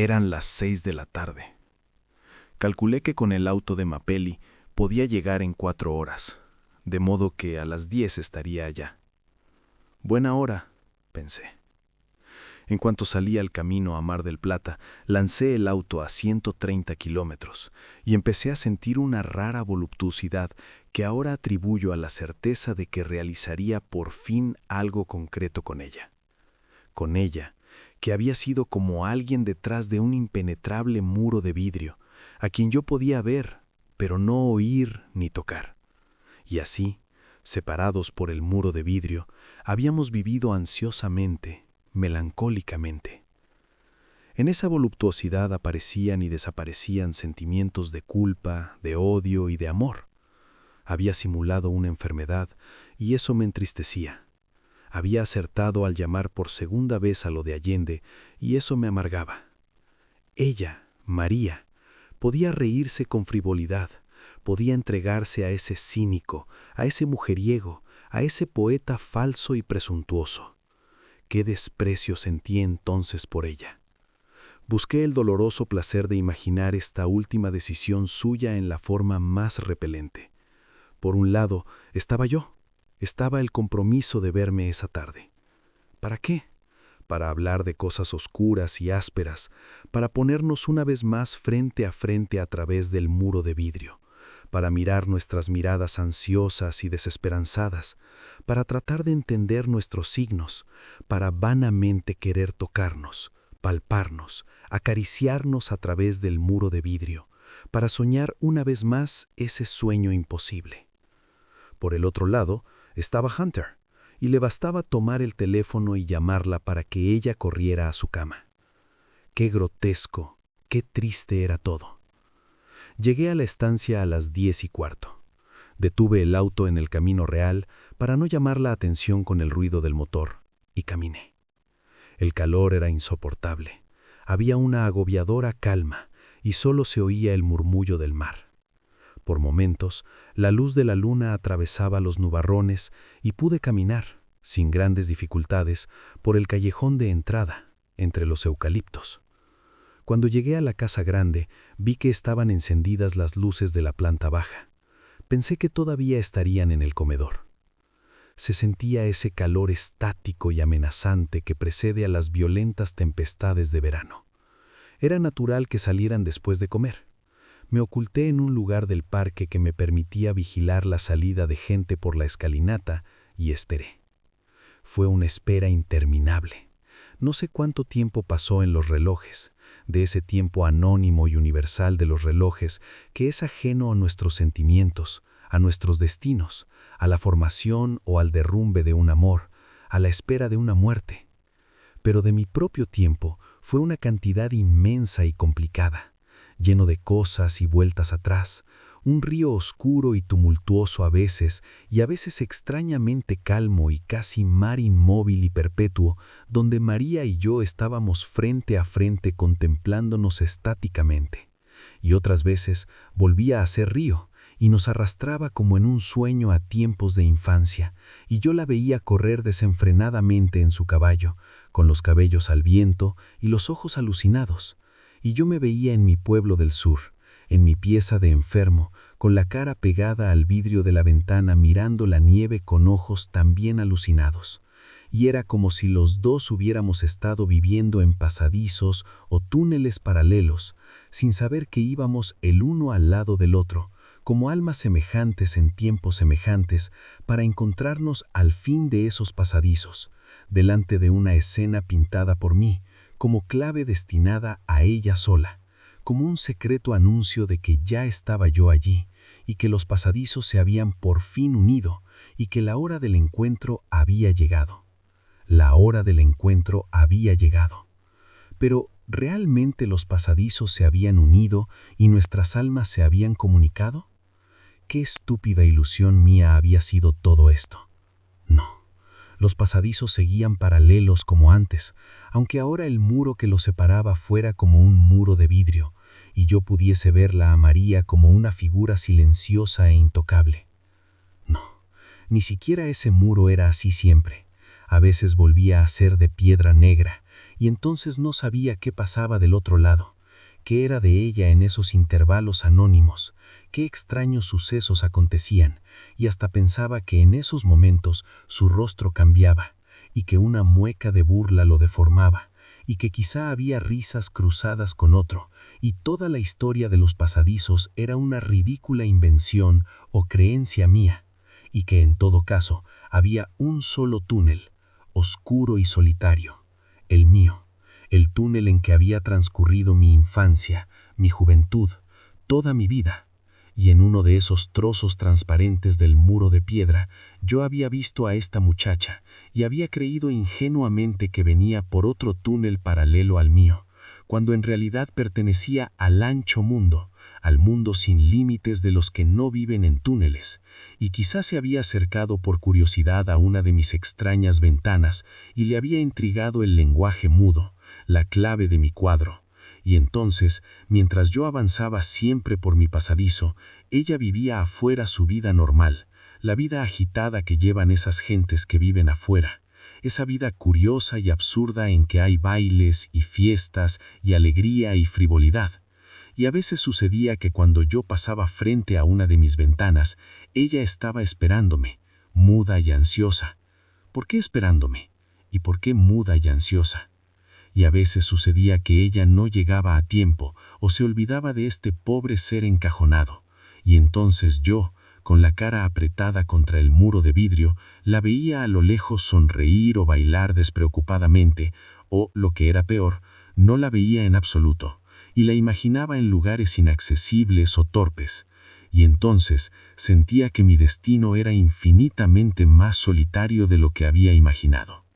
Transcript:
Eran las 6 de la tarde. Calculé que con el auto de Mapelli podía llegar en 4 horas, de modo que a las 10 estaría allá. Buena hora, pensé. En cuanto salí al camino a Mar del Plata, lancé el auto a 130 kilómetros y empecé a sentir una rara voluptuosidad que ahora atribuyo a la certeza de que realizaría por fin algo concreto con ella. Con ella, que había sido como alguien detrás de un impenetrable muro de vidrio, a quien yo podía ver, pero no oír ni tocar. Y así, separados por el muro de vidrio, habíamos vivido ansiosamente, melancólicamente. En esa voluptuosidad aparecían y desaparecían sentimientos de culpa, de odio y de amor. Había simulado una enfermedad y eso me entristecía. Había acertado al llamar por segunda vez a lo de Allende y eso me amargaba. Ella, María, podía reírse con frivolidad, podía entregarse a ese cínico, a ese mujeriego, a ese poeta falso y presuntuoso. Qué desprecio sentí entonces por ella. Busqué el doloroso placer de imaginar esta última decisión suya en la forma más repelente. Por un lado, estaba yo. Estaba el compromiso de verme esa tarde. ¿Para qué? Para hablar de cosas oscuras y ásperas, para ponernos una vez más frente a través del muro de vidrio, para mirar nuestras miradas ansiosas y desesperanzadas, para tratar de entender nuestros signos, para vanamente querer tocarnos, palparnos, acariciarnos a través del muro de vidrio, para soñar una vez más ese sueño imposible. Por el otro lado, estaba Hunter, y le bastaba tomar el teléfono y llamarla para que ella corriera a su cama. Qué grotesco, qué triste era todo. Llegué a la estancia a las 10:15. Detuve el auto en el camino real para no llamar la atención con el ruido del motor, y caminé. El calor era insoportable. Había una agobiadora calma, y solo se oía el murmullo del mar. Por momentos, la luz de la luna atravesaba los nubarrones y pude caminar, sin grandes dificultades, por el callejón de entrada, entre los eucaliptos. Cuando llegué a la casa grande, vi que estaban encendidas las luces de la planta baja. Pensé que todavía estarían en el comedor. Se sentía ese calor estático y amenazante que precede a las violentas tempestades de verano. Era natural que salieran después de comer. Me oculté en un lugar del parque que me permitía vigilar la salida de gente por la escalinata y esperé. Fue una espera interminable. No sé cuánto tiempo pasó en los relojes, de ese tiempo anónimo y universal de los relojes que es ajeno a nuestros sentimientos, a nuestros destinos, a la formación o al derrumbe de un amor, a la espera de una muerte. Pero de mi propio tiempo fue una cantidad inmensa y complicada, lleno de cosas y vueltas atrás, un río oscuro y tumultuoso a veces extrañamente calmo y casi mar inmóvil y perpetuo, donde María y yo estábamos frente a frente contemplándonos estáticamente. Y otras veces volvía a ser río, y nos arrastraba como en un sueño a tiempos de infancia, y yo la veía correr desenfrenadamente en su caballo, con los cabellos al viento y los ojos alucinados. Y yo me veía en mi pueblo del sur, en mi pieza de enfermo, con la cara pegada al vidrio de la ventana mirando la nieve con ojos también alucinados. Y era como si los dos hubiéramos estado viviendo en pasadizos o túneles paralelos, sin saber que íbamos el uno al lado del otro, como almas semejantes en tiempos semejantes, para encontrarnos al fin de esos pasadizos, delante de una escena pintada por mí, como clave destinada a ella sola, como un secreto anuncio de que ya estaba yo allí, y que los pasadizos se habían por fin unido, y que la hora del encuentro había llegado. La hora del encuentro había llegado. Pero, ¿realmente los pasadizos se habían unido y nuestras almas se habían comunicado? ¿Qué estúpida ilusión mía había sido todo esto? No. Los pasadizos seguían paralelos como antes, aunque ahora el muro que los separaba fuera como un muro de vidrio, y yo pudiese verla a María como una figura silenciosa e intocable. No, ni siquiera ese muro era así siempre. A veces volvía a ser de piedra negra, y entonces no sabía qué pasaba del otro lado, qué era de ella en esos intervalos anónimos, qué extraños sucesos acontecían, y hasta pensaba que en esos momentos su rostro cambiaba, y que una mueca de burla lo deformaba, y que quizá había risas cruzadas con otro, y toda la historia de los pasadizos era una ridícula invención o creencia mía, y que en todo caso había un solo túnel, oscuro y solitario, el mío, el túnel en que había transcurrido mi infancia, mi juventud, toda mi vida. Y en uno de esos trozos transparentes del muro de piedra, yo había visto a esta muchacha y había creído ingenuamente que venía por otro túnel paralelo al mío, cuando en realidad pertenecía al ancho mundo, al mundo sin límites de los que no viven en túneles, y quizás se había acercado por curiosidad a una de mis extrañas ventanas y le había intrigado el lenguaje mudo, la clave de mi cuadro. Y entonces, mientras yo avanzaba siempre por mi pasadizo, ella vivía afuera su vida normal, la vida agitada que llevan esas gentes que viven afuera, esa vida curiosa y absurda en que hay bailes y fiestas y alegría y frivolidad. Y a veces sucedía que cuando yo pasaba frente a una de mis ventanas, ella estaba esperándome, muda y ansiosa. ¿Por qué esperándome? ¿Y por qué muda y ansiosa? Y a veces sucedía que ella no llegaba a tiempo o se olvidaba de este pobre ser encajonado, y entonces yo, con la cara apretada contra el muro de vidrio, la veía a lo lejos sonreír o bailar despreocupadamente, o, lo que era peor, no la veía en absoluto, y la imaginaba en lugares inaccesibles o torpes, y entonces sentía que mi destino era infinitamente más solitario de lo que había imaginado.